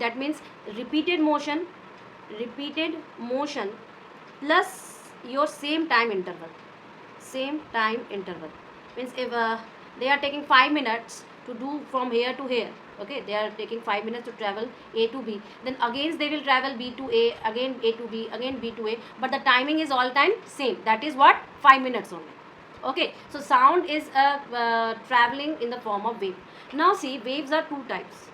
that means repeated motion plus your same time interval means if they are taking 5 minutes to do from here to here, okay, they are taking 5 minutes to travel A to B, then again they will travel B to A, again A to B, again B to A, but the timing is all time same, that is what, 5 minutes only. Okay, so sound is traveling in the form of wave. Now see, waves are two types,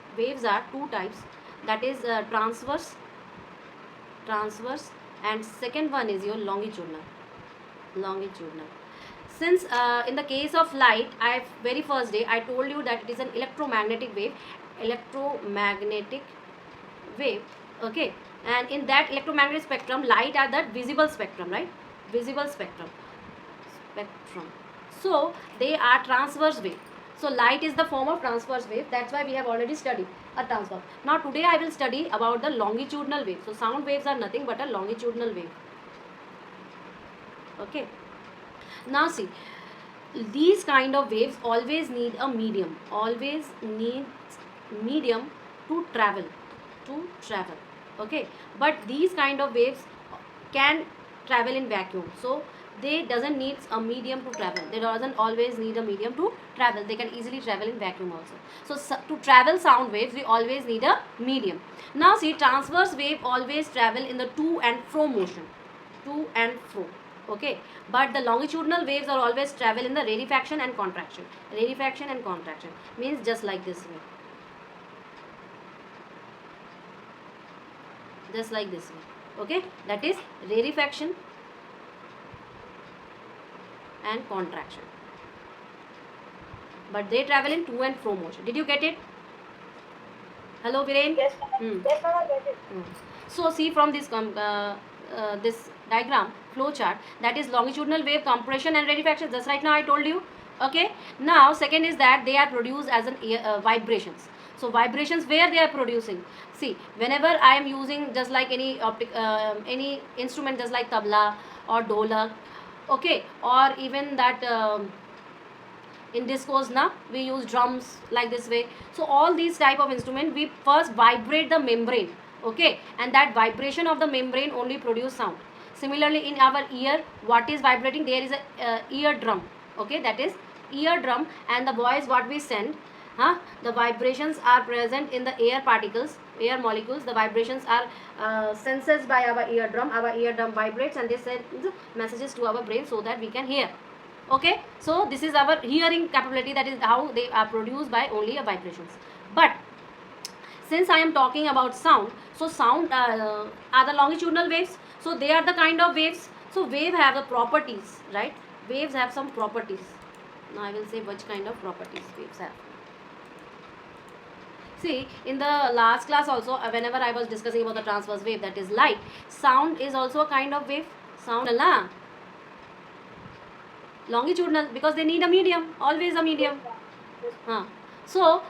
that is transverse, and second one is your longitudinal. Since in the case of light, very first day I told you that it is an electromagnetic wave, okay, and in that electromagnetic spectrum, light are the visible spectrum, right? Visible spectrum. So they are transverse wave. So light is the form of transverse wave, that's why we have already studied a transverse. Now today I will study about the longitudinal wave. So sound waves are nothing but a longitudinal wave. Okay, now see, these kind of waves always need a medium, to travel, okay, but these kind of waves can travel in vacuum, so they doesn't need a medium to travel, they doesn't always need a medium to travel, they can easily travel in vacuum also. So to travel sound waves we always need a medium. Now see, transverse wave always travel in the to and fro motion, okay, but the longitudinal waves are always travel in the rarefaction and contraction. Means just like this way, okay, that is rarefaction and contraction, but they travel in to and fro motion. Did you get it? Hello Viren? Yes. Yes, ma'am, I get it. So see from this this diagram, flow chart, that is longitudinal wave compression and rarefaction, just right now I told you. Okay, now second is that they are produced as an vibrations. So vibrations, where they are producing, see, whenever I am using just like any any instrument, just like tabla or dholak, okay, or even that in discos na we use drums like this way. So all these type of instrument, we first vibrate the membrane, okay, and that vibration of the membrane only produce sound. Similarly in our ear, what is vibrating, there is a ear drum, okay, that is ear drum, and the voice what we send, the vibrations are present in the air particles, air molecules, the vibrations are sensed by our eardrum vibrates and they send messages to our brain so that we can hear. Okay, so this is our hearing capability, that is how they are produced by only a vibrations. But since I am talking about sound, so sound are the longitudinal waves, so they are the kind of waves. So wave have the properties, right? Waves have some properties. Now I will say which kind of properties waves have. See, in the last class also, whenever I was discussing about the transverse wave, that is light, sound is also a kind of wave. Sound na longitudinal, because they need a medium, always a medium. So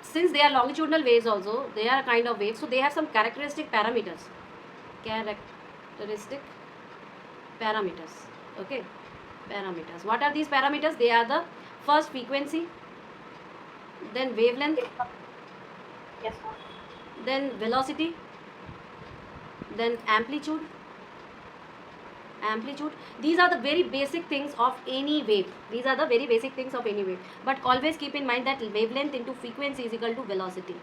since they are longitudinal waves also, they are a kind of waves, so they have some characteristic parameters. Okay, parameters. What are these parameters? They are the first frequency, then wavelength, Yes, ma'am. then velocity, then amplitude. These are the very basic things of any wave. But always keep in mind that wavelength into frequency is equal to velocity.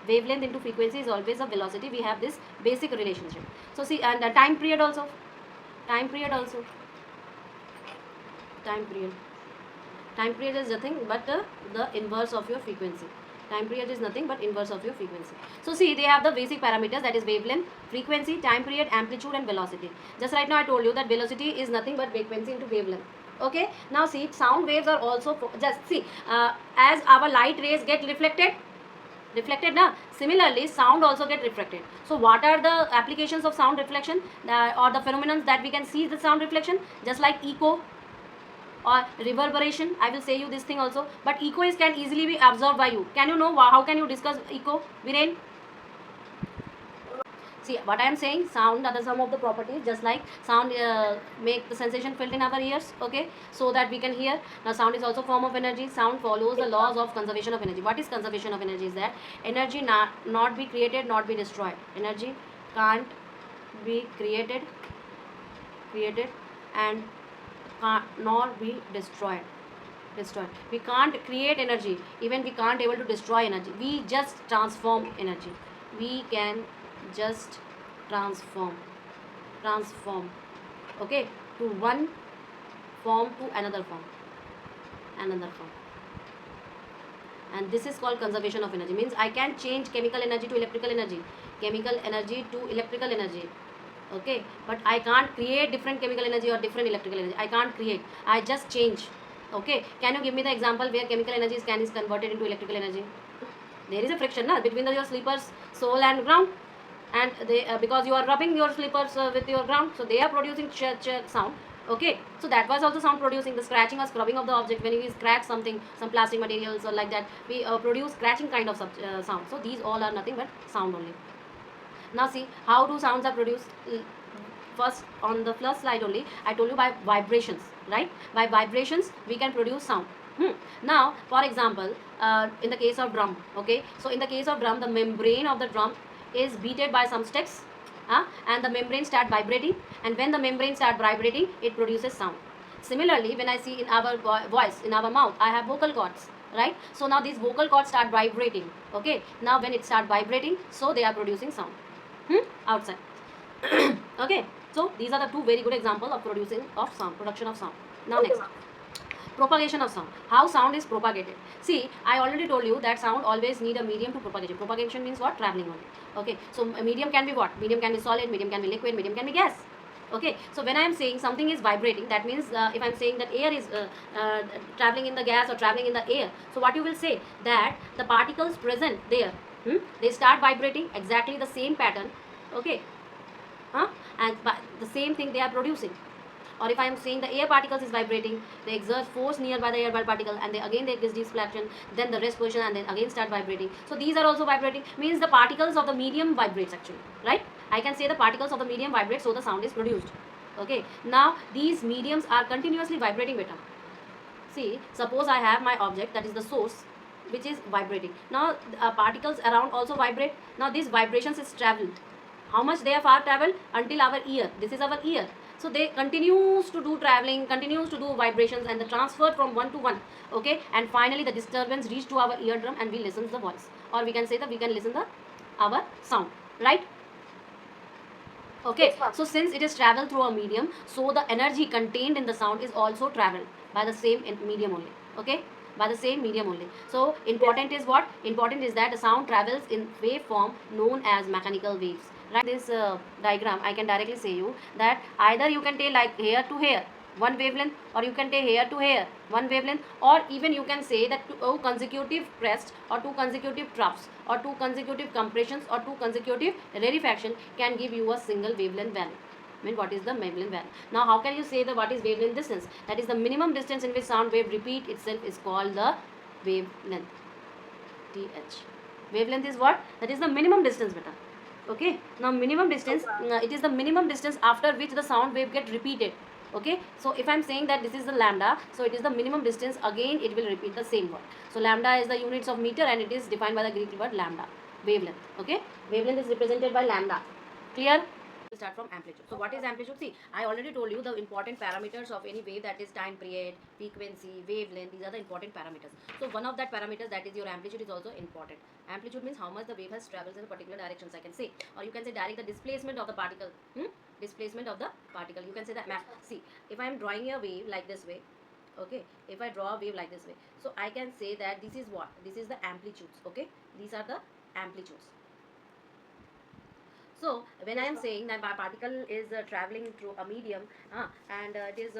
Wavelength into frequency is always a velocity. We have this basic relationship. So see, and time period also. Time period is nothing but the inverse of your frequency. Time period is nothing but inverse of your frequency. So see, they have the basic parameters, that is wavelength, frequency, time period, amplitude and velocity. Just right now I told you that velocity is nothing but frequency into wavelength. Okay, now see, sound waves are also just see, as our light rays get reflected na, similarly sound also get reflected. So what are the applications of sound reflection, or the phenomena that we can see the sound reflection? Just like echo or reverberation, I will say you this thing also. But echo can easily be absorbed by you. Can you know how can you discuss echo, Viren? See what I am saying, sound are the sum of the properties, just like sound make the sensation felt in our ears, okay, so that we can hear. Now sound is also form of energy. Sound follows the laws of conservation of energy. What is conservation of energy? Is that energy not be created, not be destroyed. Energy can't be created and nor be destroyed. We can't create energy, even we can't able to destroy energy. We just transform energy. We can just transform, okay, to one form to another form. And this is called conservation of energy. Means I can change chemical energy to electrical energy, chemical energy to electrical energy, okay, but I can't create different chemical energy or different electrical energy. I can't create, I just change. Okay, can you give me the example where chemical energy is converted into electrical energy? There is a friction between your sleeper's sole and ground, and they because you are rubbing your slippers with your ground, so they are producing sound. Okay, so that was also sound producing. The scratching or scrubbing of the object, when you scratch something, some plastic materials or like that, we produce scratching kind of sound. So these all are nothing but sound only. Now see how do sounds are produced. First, on the first slide only, I told you by vibrations, right? By vibrations we can produce sound. Now for example, in the case of drum, okay, so in the case of drum, the membrane of the drum is beaten by some sticks, and the membrane start vibrating, and when the membrane start vibrating, it produces sound. Similarly, when I see in our voice, in our mouth, I have vocal cords, right? So now these vocal cords start vibrating, okay. Now when it start vibrating, so they are producing sound outside. Okay, so these are the two very good example of production of sound. Now Okay, next, ma'am. propagation of sound. How sound is propagated? See, I already told you that sound always need a medium to propagation. Propagation means what? Traveling only. Okay, so a medium can be what? Medium can be solid, medium can be liquid, medium can be gas. Okay, so when I am saying something is vibrating, that means if I am saying that air is traveling in the gas or traveling in the air, so what you will say, that the particles present there, they start vibrating exactly the same pattern, okay, and the same thing they are producing. Or if I am saying the air particles is vibrating, they exert force nearby the air particle, and they again get this deflection, then the rest position, and then again start vibrating. So these are also vibrating, means the particles of the medium vibrates actually, right? I can say the particles of the medium vibrate, so the sound is produced. Okay, now these mediums are continuously vibrating beta. See, suppose I have my object, that is the source, which is vibrating. Now particles around also vibrate. Now these vibrations is traveled. How much they are far traveled? Until our ear. This is our ear. So they continues to do traveling, continues to do vibrations, and the transfer from one to one. Okay, and finally the disturbance reach to our eardrum, and we listen to the voice, or we can say that we can listen the our sound, right? Okay, Yes, ma'am. so since it is traveled through a medium, so the energy contained in the sound is also traveled by the same medium only. Okay, by the same medium only. So important is what? Important is that the sound travels in wave form known as mechanical waves. Right? This diagram, I can directly say you that either you can take like hair to hair, one wavelength, or you can take hair to hair, one wavelength, or even you can say that two consecutive crests, or two consecutive troughs, or two consecutive compressions, or two consecutive rarefaction can give you a single wavelength value. I mean, what is the wavelength value? Now how can you say that what is wavelength distance? That is the minimum distance in which sound wave repeat itself is called the wavelength. TH. Wavelength is what? That is the minimum distance, beta. Okay, now minimum distance, it is the minimum distance after which the sound wave get repeated. Okay, so if I am saying that this is the lambda, so it is the minimum distance, again it will repeat the same word. So lambda is the units of meter, and it is defined by the Greek word lambda, wavelength. Okay, wavelength is represented by lambda. Clear? Start from amplitude. So what is amplitude? See, I already told you the important parameters of any wave, that is time period, frequency, wavelength. These are the important parameters. So one of that parameters, that is your amplitude, is also important. Amplitude means how much the wave has travels in a particular directions, I can say, or you can say direct the displacement of the particle. Displacement of the particle. You can say that. See, if I am drawing a wave like this way, okay, if I draw a wave like this way, so I can say that this is what? This is the amplitudes. Okay, these are the amplitudes. So when I am saying that my particle is traveling through a medium, and it is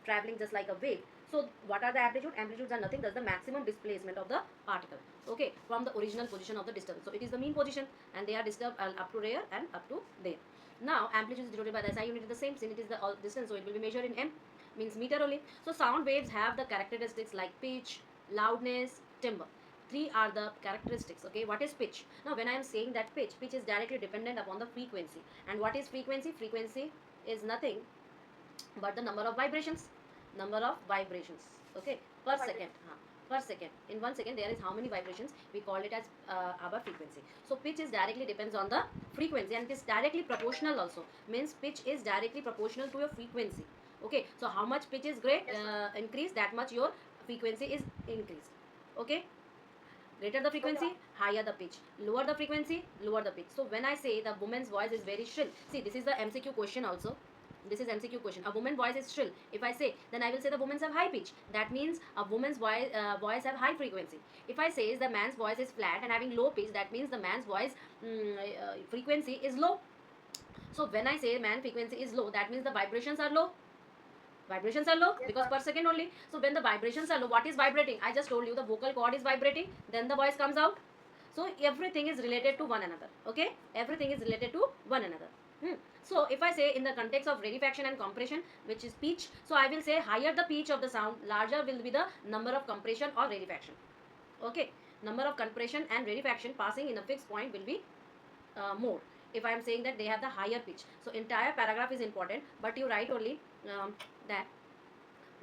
traveling just like a wave. So what are the amplitude? Amplitudes are nothing. That's the maximum displacement of the particle. Okay, from the original position of the disturbance. So it is the mean position, and they are disturbed up to there and up to there. Now amplitude is denoted by the SI unit is the same, since it is the distance, so it will be measured in m, means meter only. So sound waves have the characteristics like pitch, loudness, timbre. three are the characteristics. Okay, what is pitch? Now when I am saying that pitch is directly dependent upon the frequency. And what is frequency? Frequency is nothing but the number of vibrations. Okay, per second. Per second, in 1 second there is how many vibrations, we call it as our frequency. So pitch is directly depends on the frequency, and it is directly proportional also, means pitch is directly proportional to your frequency. Okay, so how much pitch is great increase, that much your frequency is increased. Okay, greater the frequency, higher the pitch. Lower the frequency, lower the pitch. So when I say the woman's voice is very shrill, see, this is the MCQ question also. This is MCQ question. A woman's voice is shrill. If I say, then I will say the woman's have high pitch. That means a woman's voice have high frequency. If I say the man's voice is flat and having low pitch, that means the man's voice frequency is low. So when I say man frequency is low, that means the vibrations are low. Vibrations are low because per second only. So when the vibrations are low, what is vibrating? I just told you the vocal cord is vibrating, then the voice comes out. So everything is related to one another. Okay, everything is related to one another. So if I say in the context of rarefaction and compression, which is pitch, so I will say higher the pitch of the sound, larger will be the number of compression or rarefaction. Okay, number of compression and rarefaction passing in a fixed point will be more. If I am saying that they have the higher pitch, so entire paragraph is important, but you write only that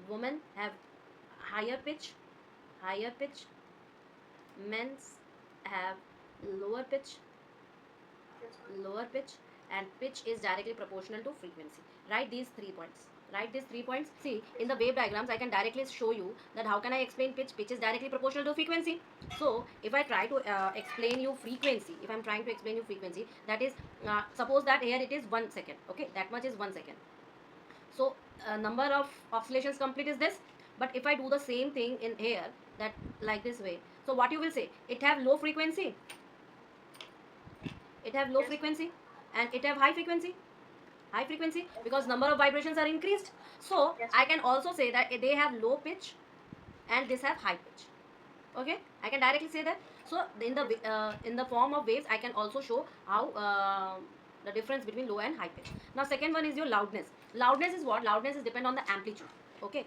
women have higher pitch, men's have lower pitch, and pitch is directly proportional to frequency. Write these 3 points. See, in the wave diagrams I can directly show you that how can I explain pitch. Pitch is directly proportional to frequency. So if I try to explain you frequency, if I'm trying to explain you frequency, that is suppose that here it is 1 second. Okay, that much is 1 second. So number of oscillations complete is this. But if I do the same thing in here, that like this way, so what you will say, it have low frequency, frequency, and it have high frequency, because number of vibrations are increased. So I can also say that they have low pitch and this have high pitch. Okay, I can directly say that. So in the form of waves I can also show how the difference between low and high pitch. Now second one is your loudness. Loudness is what? Loudness is depend on the amplitude. Okay,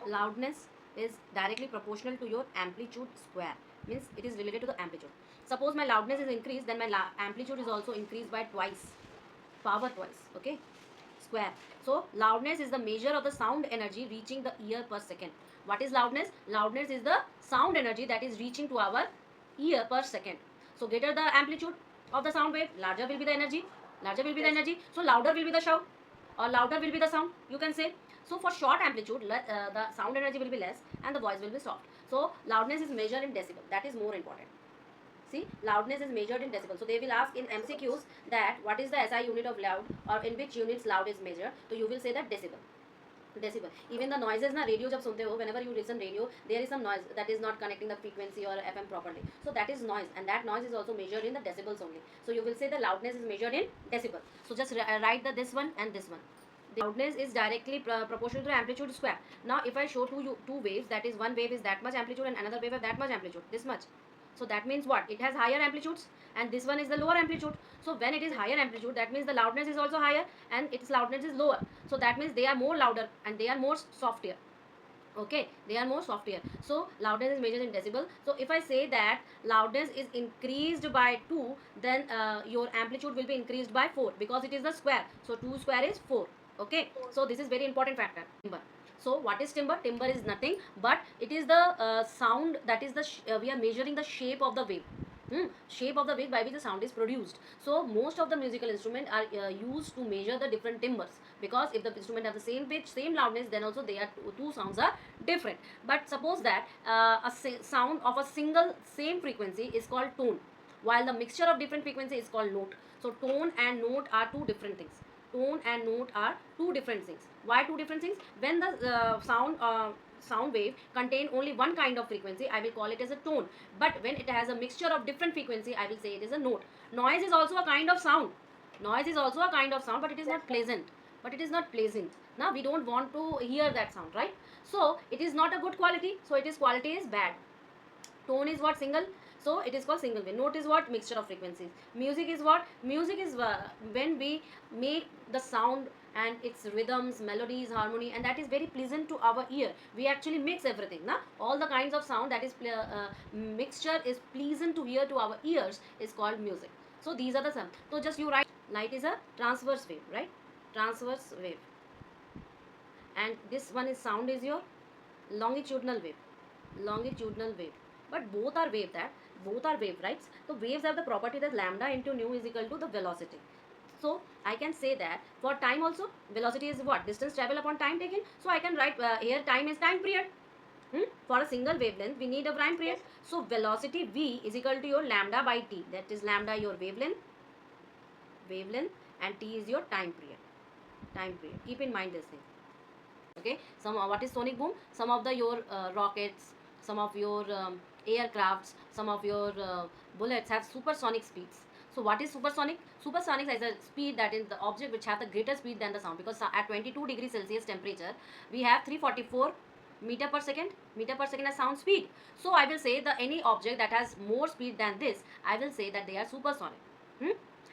loudness is directly proportional to your amplitude square, means it is related to the amplitude. Suppose my loudness is increased, then my amplitude is also increased by twice, power twice. Okay, square. So loudness is the measure of the sound energy reaching the ear per second. What is loudness? Loudness is the sound energy that is reaching to our ear per second. So greater the amplitude of the sound wave, larger will be the energy. So louder will be the shout, or louder will be the sound, you can say. So for short amplitude, the sound energy will be less and the voice will be soft. So loudness is measured in decibel. That is more important. See, loudness is measured in decibel. So they will ask in MCQs that what is the SI unit of loud, or in which units loud is measured. So you will say that decibel. Even the noises na radio jab sunte ho, whenever you listen radio, there is some noise that is not connecting the frequency or FM properly. So that is noise, and that noise is also measured in the decibels only. So you will say the loudness is measured in decibel. So just write this one and this one. The loudness is directly proportional to amplitude square. Now if I show to you two waves, that is one wave is that much amplitude and another wave of that much amplitude, this much. So that means what? It has higher amplitudes and this one is the lower amplitude. So when it is higher amplitude, that means the loudness is also higher and its loudness is lower. So that means they are more louder and they are more softer. Okay, they are more softer. So loudness is measured in decibel. So if I say that loudness is increased by 2, then your amplitude will be increased by 4, because it is the square. So 2 square is 4. Okay, so this is very important factor. Timbre. So what is timbre? Timbre is nothing but it is the sound, that is the we are measuring the shape of the wave. Shape of the wave by which the sound is produced. So most of the musical instruments are used to measure the different timbres, because if the instrument have the same pitch, same loudness, then also they are two sounds are different. But suppose that a sound of a single same frequency is called tone, while the mixture of different frequency is called note. So tone and note are two different things. Tone and note are two different things. Why two different things? When the sound wave contain only one kind of frequency, I will call it as a tone. But when it has a mixture of different frequency, I will say it is a note. Noise is also a kind of sound. But it is not pleasant. Now we don't want to hear that sound, right? So it is not a good quality. So its quality is bad. Tone is what? Single. So it is called single wave. Note is what? Mixture of frequencies. Music is what? Music is when we make the sound and its rhythms, melodies, harmony, and that is very pleasant to our ear. We actually mix everything, na? All the kinds of sound that is mixture is pleasant to hear to our ears is called music. So these are the sound. So just you write light is a transverse wave, right? Transverse wave. And this one is sound is your longitudinal wave. Longitudinal wave. But both are wave, that both are wave, right? So waves have the property that lambda into nu is equal to the velocity. So I can say that for time also, velocity is what? Distance travel upon time taken. So I can write here time is time period. For a single wavelength, we need a time period. So velocity v is equal to your lambda by t. That is lambda your wavelength, and t is your time period. Time period. Keep in mind this thing. Okay. What is sonic boom? Some of the your rockets, some of your aircrafts, some of your bullets have supersonic speeds. So what is supersonic? Supersonic is a speed that is the object which have the greater speed than the sound, because at 22 degrees Celsius temperature we have 344 meter per second. Meter per second as sound speed. So I will say the any object that has more speed than this, I will say that they are supersonic.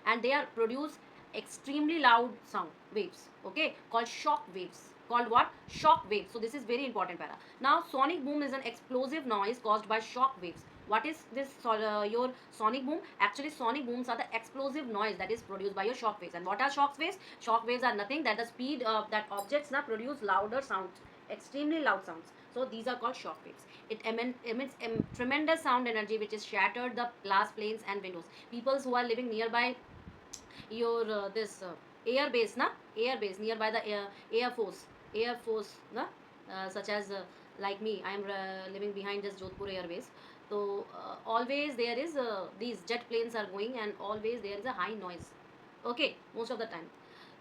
And they are produce extremely loud sound waves, okay, called shock waves. Called what? Shock waves. So this is very important para. Now sonic boom is an explosive noise caused by shock waves. What is this your sonic boom? Actually sonic booms are the explosive noise that is produced by your shock waves. And what are shock waves? Shock waves are nothing that the speed that objects now produce louder sounds, extremely loud sounds. So these are called shock waves. It emits tremendous sound energy which is shattered the glass planes and windows. People who are living nearby your this air base, na, air base nearby the air force, na, such as like me, I am living behind this Jodhpur air base. So always there is these jet planes are going, and always there is a high noise, okay, most of the time.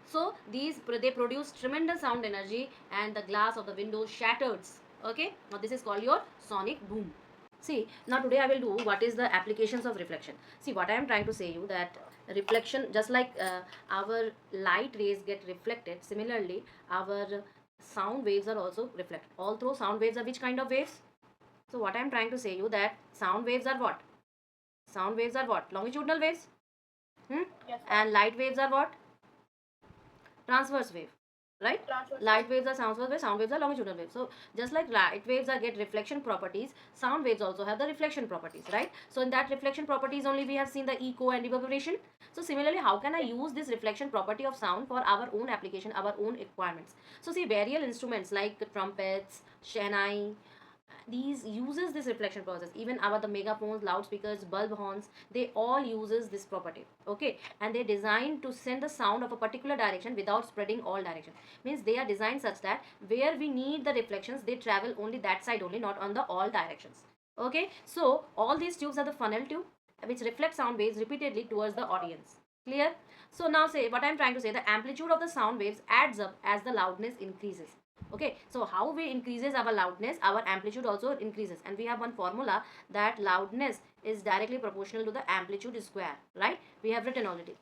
So these they produce tremendous sound energy, and the glass of the window shatters, okay. Now this is called your sonic boom. See, now today I will do what is the applications of reflection. See, what I am trying to say you that reflection, just like our light rays get reflected, similarly our sound waves are also reflected. Although sound waves are which kind of waves? So what I am trying to say you that sound waves are what? Sound waves are what? Longitudinal waves. Yes. And light waves are what? Transverse wave, right? Transverse. Light waves are transverse waves, sound waves are longitudinal waves. So just like light waves are get reflection properties, sound waves also have the reflection properties, right? So in that reflection properties only we have seen the echo and reverberation. So similarly, how can I use this reflection property of sound for our own application, our own requirements? So see, various instruments like trumpets, shehnai, these uses this reflection process. Even our the megaphones, loudspeakers, bulb horns, they all uses this property, okay. And they're designed to send the sound of a particular direction without spreading all directions. Means they are designed such that where we need the reflections, they travel only that side only, not on the all directions, okay. So all these tubes are the funnel tube which reflect sound waves repeatedly towards the audience. Clear? So now say what I'm trying to say, the amplitude of the sound waves adds up as the loudness increases. Okay, so how we increases our loudness, our amplitude also increases, and we have one formula that loudness is directly proportional to the amplitude square, right? We have written already.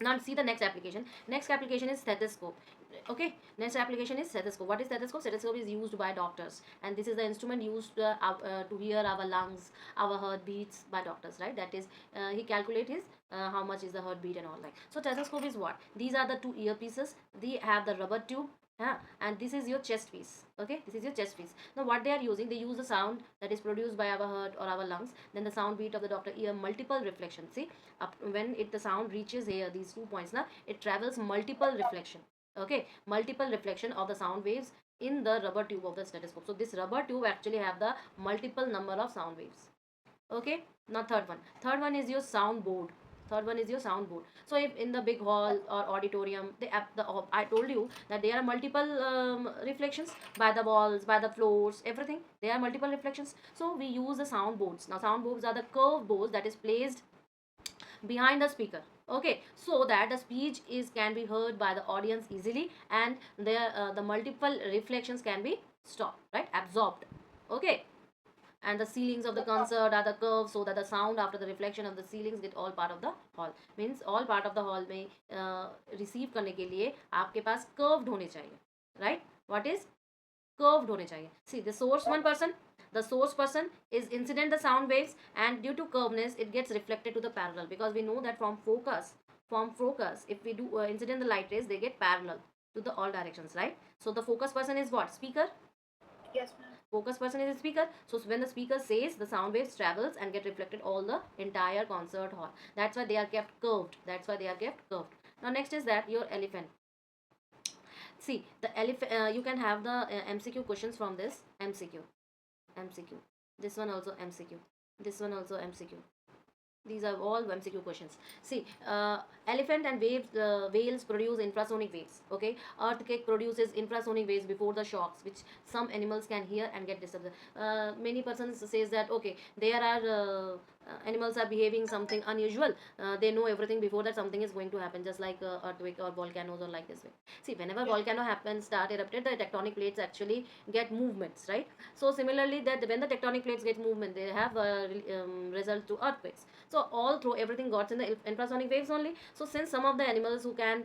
Now see the next application. Next application is stethoscope. Okay, next application is stethoscope. What is stethoscope? Stethoscope is used by doctors, and this is the instrument used to hear our lungs, our heartbeats by doctors, right? That is he calculate his how much is the heartbeat and all that. So stethoscope is what? These are the two earpieces. They have the rubber tube. And this is your chest piece, okay. This is your chest piece. Now what they are using, they use the sound that is produced by our heart or our lungs, then the sound beat of the doctor ear, multiple reflections. See, up when it the sound reaches here, these 2 points, now it travels multiple reflection, okay, multiple reflection of the sound waves in the rubber tube of the stethoscope. So this rubber tube actually have the multiple number of sound waves, okay. Now third one is your sound board. Third one is your soundboard. So if in the big hall or auditorium, I told you that there are multiple reflections by the walls, by the floors, everything. There are multiple reflections. So we use the soundboards. Now soundboards are the curved boards that is placed behind the speaker, okay, so that the speech is can be heard by the audience easily, and the multiple reflections can be stopped, right, absorbed, okay. And the ceilings of the concert are the curved, so that the sound after the reflection of the ceilings get all part of the hall. Means all part of the hall में receive करने के लिए आपके पास curved होने चाहिए, right? What is curved होने चाहिए? See, the source person is incident the sound waves, and due to curveness it gets reflected to the parallel, because we know that from focus from focus, if we do incident the light rays, they get parallel to the all directions, right? So the focus person is what? Speaker. Yes, ma'am. Focus person is a speaker. So when the speaker says, the sound waves travels and get reflected all the entire concert hall. That's why they are kept curved. That's why they are kept curved. Now next is that your elephant. See the elephant. You can have the MCQ questions from this. MCQ. This one also MCQ. This one also MCQ. These are all MCQ questions. See, elephant and whales produce infrasonic waves. Okay, earthquake produces infrasonic waves before the shocks, which some animals can hear and get disturbed. Many persons says that okay, there are animals are behaving something unusual. They know everything before that something is going to happen, just like earthquake or volcanoes or like this way. See, whenever volcano happens, start erupted, the tectonic plates actually get movements, right? So similarly, that when the tectonic plates get movement, they have result to earthquakes. So all through everything got in the infrasonic waves only. So since some of the animals who can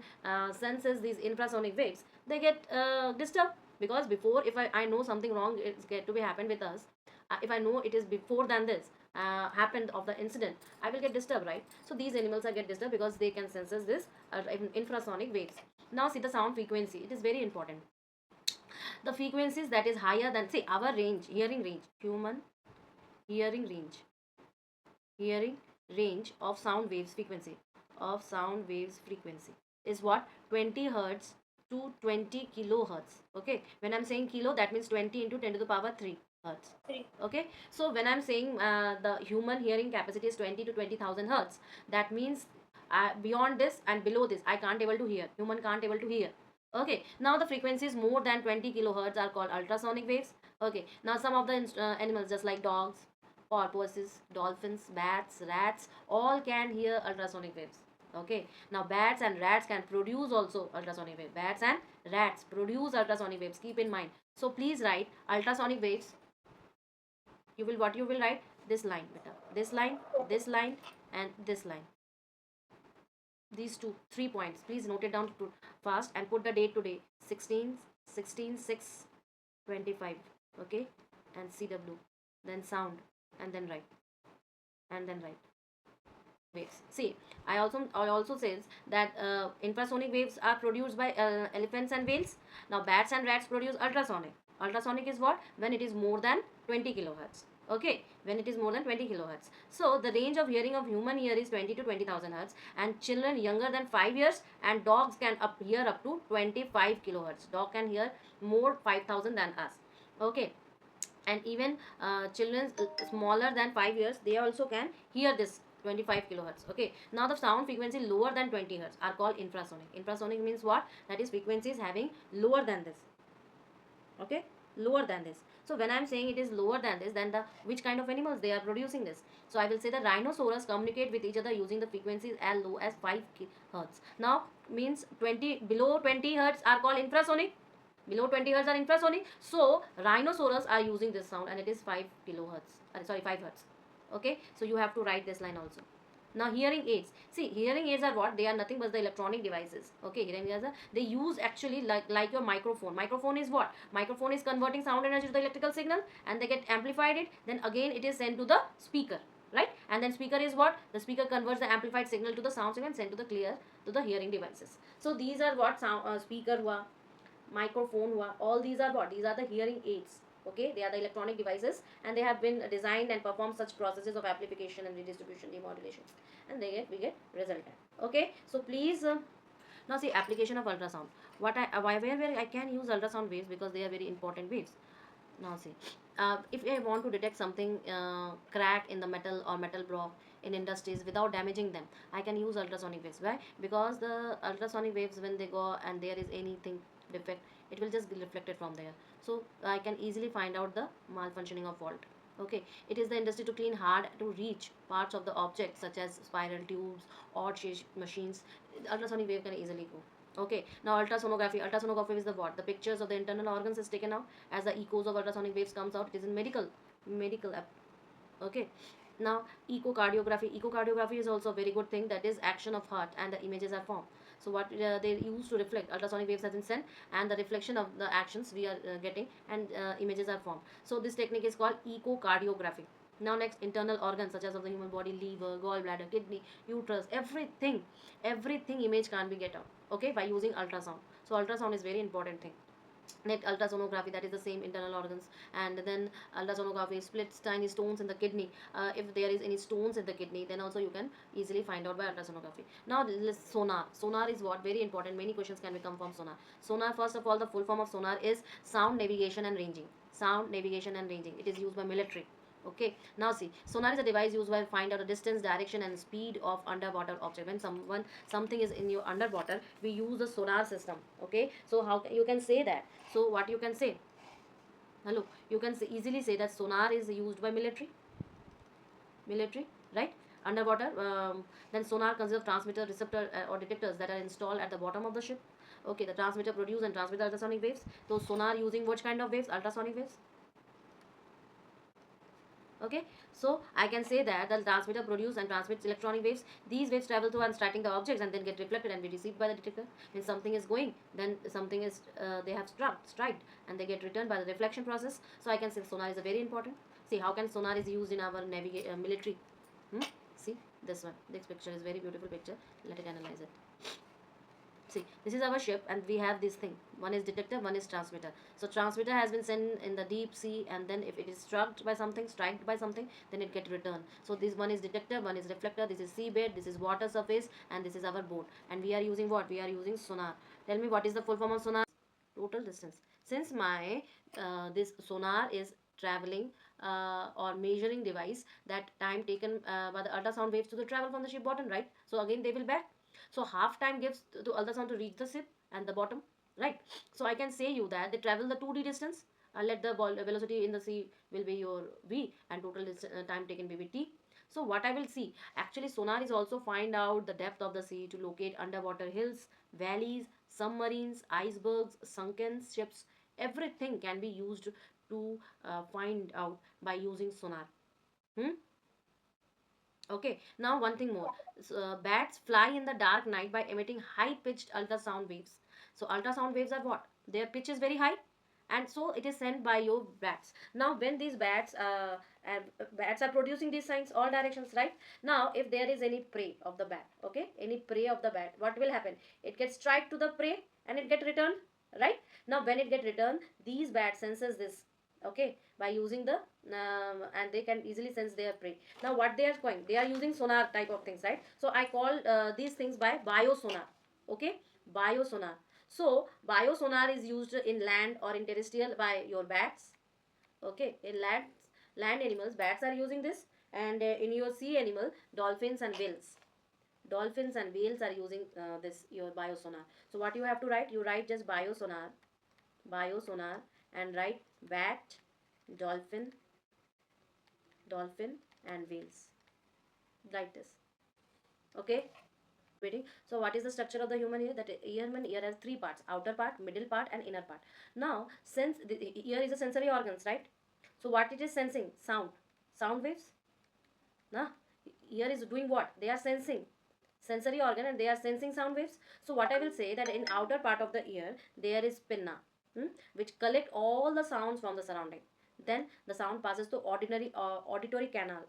senses these infrasonic waves, they get disturbed, because before, if I know something wrong is get to be happened with us, if I know it is before than this happened of the incident, I will get disturbed, right? So these animals are get disturbed because they can senses this infrasonic waves. Now see the sound frequency, it is very important. The frequencies that is higher than, say, our range, hearing range, human hearing range of sound waves frequency is what? 20 hertz to 20 kilohertz. Okay, when I'm saying kilo, that means 20 into 10 to the power 3 hertz. 3. Okay, so when I'm saying the human hearing capacity is 20 to 20,000 hertz, that means beyond this and below this I can't able to hear, human can't able to hear. Okay, now the frequencies more than 20 kilohertz are called ultrasonic waves. Okay, now some of the animals, just like dogs, porpoises, dolphins, bats, rats, all can hear ultrasonic waves. Okay, now bats and rats can produce also ultrasonic waves. Bats and rats produce ultrasonic waves, keep in mind. So please write ultrasonic waves. You will, what you will write? This line, beta. This line and this line. These 3 points, please note it down fast and put the date today, 16 6 25. Okay, and CW, then sound, and then write, waves. See, I also says that infrasonic waves are produced by elephants and whales. Now bats and rats produce ultrasonic. Ultrasonic is what? When it is more than 20 kilohertz. Okay, when it is more than 20 kilohertz. So the range of hearing of human ear is 20 to 20,000 hertz, and children younger than 5 years and dogs can hear up to 25 kilohertz. Dog can hear more 5,000 than us. Okay, and even children smaller than 5 years, they also can hear this 25 kilohertz. Okay, now the sound frequency lower than 20 hertz are called infrasonic. Infrasonic means what? That is frequencies having lower than this. Okay, lower than this. So when I'm saying it is lower than this, then the which kind of animals they are producing this? So I will say the rhinoceros communicate with each other using the frequencies as low as 5 hertz. Now means 20, below 20 hertz are called infrasonic. Below 20 hertz are infrasonic. So rhinoceros are using this sound and it is 5 kilohertz. Sorry, 5 hertz. Okay, so you have to write this line also. Now hearing aids. See, hearing aids are what? They are nothing but the electronic devices. Okay, hearing aids are, they use actually like your microphone. Microphone is what? Microphone is converting sound energy to the electrical signal, and they get amplified it. Then again it is sent to the speaker, right? And then speaker is what? The speaker converts the amplified signal to the sound signal and sent to the clear to the hearing devices. So these are what? Sound speaker hua, microphone hua. All these are what? These are the hearing aids. Okay, they are the electronic devices, and they have been designed and perform such processes of amplification and redistribution, demodulation, and we get resultant. Okay, so please now see application of ultrasound. What where I can use ultrasound waves, because they are very important waves. Now see, if I want to detect something crack in the metal or metal block in industries without damaging them, I can use ultrasonic waves. Why? Because the ultrasonic waves, when they go and there is anything defect, it will just be reflected from there. So I can easily find out the malfunctioning of fault. Okay, it is the industry to clean hard to reach parts of the object such as spiral tubes or machines. Ultrasonic wave can easily go. Okay, now ultrasonography. Ultrasonography is the what? The pictures of the internal organs is taken out as the echoes of ultrasonic waves comes out. It is in medical app. Okay, now echocardiography. Echocardiography is also a very good thing, that is action of heart and the images are formed. So what they use to reflect, ultrasonic waves has been sent and the reflection of the actions we are getting, and images are formed. So this technique is called echocardiography. Now next, internal organs such as of the human body, liver, gallbladder, kidney, uterus, everything image can be get out, okay, by using ultrasound. So ultrasound is very important thing. Net ultrasonography, that is the same internal organs. And then ultrasonography splits tiny stones in the kidney. If there is any stones in the kidney, then also you can easily find out by ultrasonography. Now sonar is what very important, many questions can become from sonar. First of all, the full form of sonar is sound navigation and ranging. It is used by military. Okay, now see, sonar is a device used by find out the distance, direction and speed of underwater object. When something is in your underwater, we use the sonar system. Okay, so how you can say that? So what you can say, hello, you can easily say that sonar is used by military, right? Underwater. Then sonar consists of transmitter, receptor or detectors that are installed at the bottom of the ship. Okay, the transmitter produce and transmit the ultrasonic waves. So sonar using which kind of waves? Ultrasonic waves. Okay, so I can say that the transmitter produce and transmits electronic waves. These waves travel through and striking the objects and then get reflected and be received by the detector. When something is going, then something is they have struck and they get returned by the reflection process. So I can say sonar is a very important. See how can sonar is used in our military. See this one, this picture is very beautiful picture. Let it analyze it. See, this is our ship and we have this thing. One is detector, one is transmitter. So transmitter has been sent in the deep sea, and then if it is struck by something, then it get returned. So this one is detector, one is reflector, this is seabed, this is water surface, and this is our boat. And we are using what? We are using sonar. Tell me what is the full form of sonar? Total distance. Since my this sonar is traveling or measuring device, that time taken by the ultrasound waves to the travel from the ship bottom, right? So again they will back. So half time gives to ultrasound to reach the ship and the bottom, right? So I can say you that they travel the 2D distance. Let the velocity in the sea will be your v, and total time taken will be t. So what I will see, actually sonar is also find out the depth of the sea to locate underwater hills, valleys, submarines, icebergs, sunken ships. Everything can be used to find out by using sonar. Hmm? Okay, now one thing more. Bats fly in the dark night by emitting high pitched ultrasound waves. So, ultrasound waves are what? Their pitch is very high, and so it is sent by your bats. Now, when these bats are producing these signs all directions, right? Now, if there is any prey of the bat, okay, any prey of the bat, what will happen? It gets strike to the prey and it get returned, right? Now, when it get returned, these bat senses this, okay, by using the and they can easily sense their prey. Now what they are going, they are using sonar type of things, right? So I call these things by biosonar. Okay, biosonar. So biosonar is used in land or in terrestrial by your bats. Okay, in land animals, bats are using this, and in your sea animal, dolphins and whales. Dolphins and whales are using this your biosonar. So what you have to write, you write just biosonar, and write bat, dolphin, and whales. Write this. Okay. Waiting. So what is the structure of the human ear? That human ear has three parts: outer part, middle part, and inner part. Now, since the ear is a sensory organs, right? So what it is sensing? Sound waves. Nah, ear is doing what? They are sensing sensory organ and they are sensing sound waves. So what I will say that in outer part of the ear there is pinna, which collect all the sounds from the surrounding. Then the sound passes to auditory canal.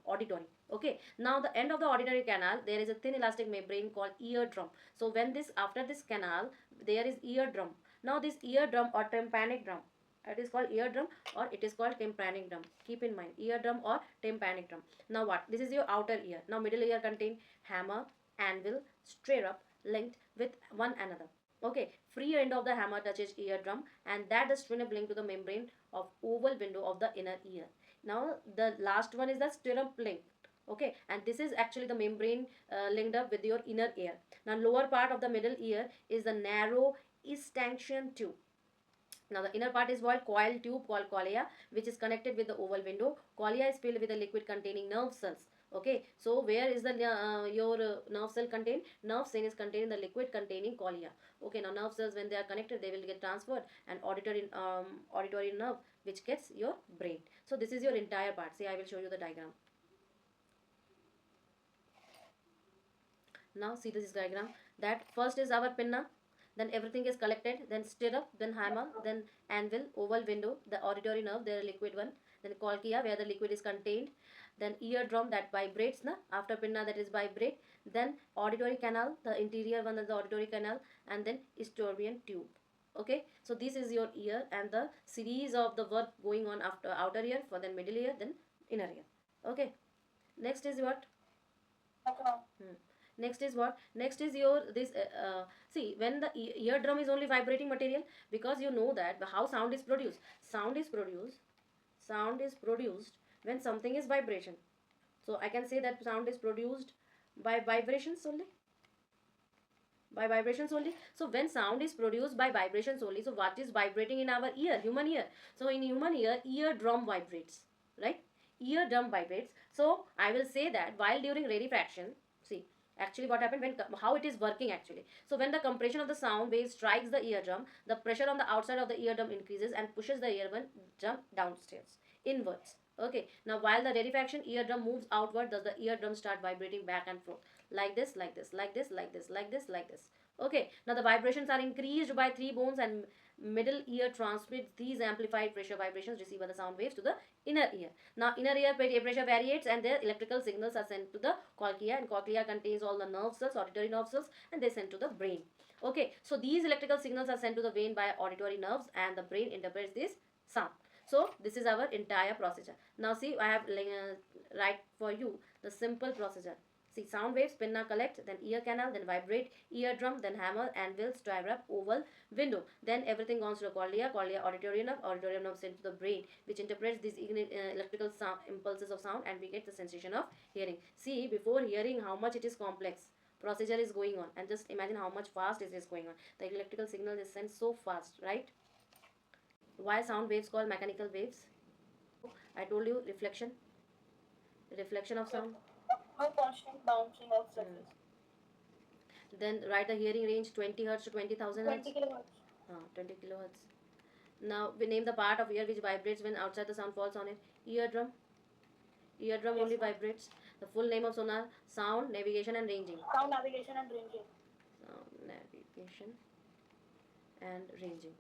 Okay. Now the end of the auditory canal there is a thin elastic membrane called eardrum. So when this after this canal there is eardrum. Now this eardrum or tympanic drum, it is called eardrum or it is called tympanic drum. Keep in mind, eardrum or tympanic drum. Now what? This is your outer ear. Now middle ear contain hammer, anvil, stirrup linked with one another. Okay, free end of the hammer touches eardrum, and that the stirrup linked to the membrane of oval window of the inner ear. Now the last one is the stirrup link. Okay, and this is actually the membrane linked up with your inner ear. Now lower part of the middle ear is the narrow Eustachian tube. Now the inner part is called coil tube called collia, which is connected with the oval window. Collia is filled with a liquid containing nerve cells. Okay, so where is the your nerve cell contained? Nerve cell is contained in the liquid containing collia. Okay, now nerve cells when they are connected, they will get transferred and auditory nerve which gets your brain. So this is your entire part. See, I will show you the diagram. Now see this diagram. That first is our pinna. then everything is collected, then stirrup, then hammer, then anvil, oval window, the auditory nerve, the liquid one, then colchia where the liquid is contained, then eardrum that vibrates na, after pinna that is vibrate, then auditory canal, the interior one is the auditory canal, and then Styropian tube. Okay, so this is your ear and the series of the work going on after outer ear, for then middle ear, then inner ear. Okay, next is what? Yes, ma'am. Next is what? Next is your this see, when the eardrum is only vibrating material, because you know that how sound is produced. Sound is produced when something is vibration. So I can say that sound is produced by vibrations only. By vibrations only. So when sound is produced by vibrations only, so what is vibrating in our ear, human ear? So in human ear, eardrum vibrates, right? Eardrum vibrates. So I will say that while during rarefaction, see, actually what happened, when how it is working actually. So when the compression of the sound wave strikes the eardrum, the pressure on the outside of the eardrum increases and pushes the eardrum downstairs, inwards. Okay, now while the rarefaction eardrum moves outward, does the eardrum start vibrating back and forth, like this, like this, like this, like this, like this, like this. Okay, now the vibrations are increased by 3 bones, and middle ear transmits these amplified pressure vibrations received by the sound waves to the inner ear. Now inner ear pressure varies, and their electrical signals are sent to the cochlea, and cochlea contains all the nerve cells, auditory nerve cells, and they sent to the brain. Okay, so these electrical signals are sent to the brain by auditory nerves, and the brain interprets this sound. So this is our entire procedure. Now see, I have write for you the simple procedure. See, sound waves, pinna collect, then ear canal, then vibrate, eardrum, then hammer, anvil, stirrup, oval, window. Then everything goes to the cornea, auditory nerve sent to the brain, which interprets these electrical sound, impulses of sound, and we get the sensation of hearing. See, before hearing, how much it is complex procedure is going on, and just imagine how much fast it is going on. The electrical signal is sent so fast, right? Why sound waves called mechanical waves? I told you, reflection of sound. No constant bouncing of surface. Then write the hearing range 20 hertz to 20,000 hertz. 20 kilohertz. 20 kilohertz. Now we name the part of ear which vibrates when outside the sound falls on it. Eardrum. Eardrum Yes, only ma'am. vibrates. The full name of sonar: sound, navigation, and ranging. Sound navigation and ranging. Sound, navigation, and ranging.